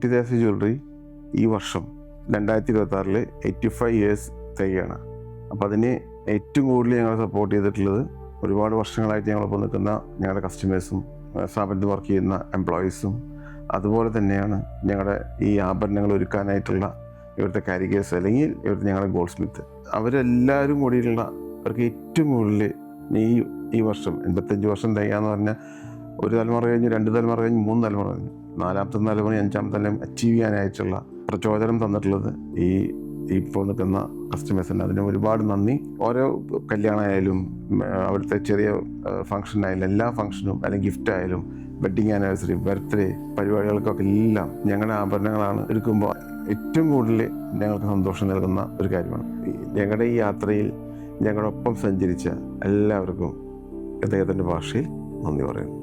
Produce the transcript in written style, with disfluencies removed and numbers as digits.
T Devasi jewellery ഈ വർഷം 2026 85 years തികയാണ്. അപ്പോൾ അതിന് ഏറ്റവും കൂടുതൽ ഞങ്ങളെ സപ്പോർട്ട് ചെയ്തിട്ടുള്ളത് ഒരുപാട് വർഷങ്ങളായിട്ട് ഞങ്ങളൊപ്പം നിൽക്കുന്ന ഞങ്ങളുടെ കസ്റ്റമേഴ്സും സ്ഥാപനത്തിൽ വർക്ക് ചെയ്യുന്ന എംപ്ലോയീസും അതുപോലെ തന്നെയാണ് ഞങ്ങളുടെ ഈ ആഭരണങ്ങൾ ഒരുക്കാനായിട്ടുള്ള ഇവിടുത്തെ കാരിഗേഴ്സ് അല്ലെങ്കിൽ ഇവിടുത്തെ ഞങ്ങളുടെ ഗോൾഡ് സ്മിത്ത്. അവരെല്ലാവരും കൂടിയിട്ടുള്ള അവർക്ക് ഏറ്റവും കൂടുതൽ ഈ വർഷം 85 വർഷം തികയാന്ന് പറഞ്ഞാൽ ഒരു തലമുറ കഴിഞ്ഞ് 2 തലമുറ കഴിഞ്ഞ് 3 തലമുറ കഴിഞ്ഞ് 4ാമത്തെ തലമുറ 5ാമത്തെ തലമുറ അച്ചീവ് ചെയ്യാനായിട്ടുള്ള പ്രചോദനം തന്നിട്ടുള്ളത് ഇപ്പോൾ നിൽക്കുന്ന കസ്റ്റമേഴ്സിന്. അതിന് ഒരുപാട് നന്ദി. ഓരോ കല്യാണമായാലും അവിടുത്തെ ചെറിയ ഫംഗ്ഷനായാലും എല്ലാ ഫംഗ്ഷനും അല്ലെങ്കിൽ ഗിഫ്റ്റ് ആയാലും വെഡ്ഡിങ് ആനിവേഴ്സറി ബർത്ത്ഡേ പരിപാടികൾക്കൊക്കെ എല്ലാം ഞങ്ങളുടെ ആഭരണങ്ങളാണ് എടുക്കുമ്പോൾ ഏറ്റവും കൂടുതൽ ഞങ്ങൾക്ക് സന്തോഷം നൽകുന്ന ഒരു കാര്യമാണ്. ഞങ്ങളുടെ ഈ യാത്രയിൽ ഞങ്ങളോടൊപ്പം സഞ്ചരിച്ച എല്ലാവർക്കും അദ്ദേഹത്തിൻ്റെ ഭാഷയിൽ നന്ദി പറയുന്നു.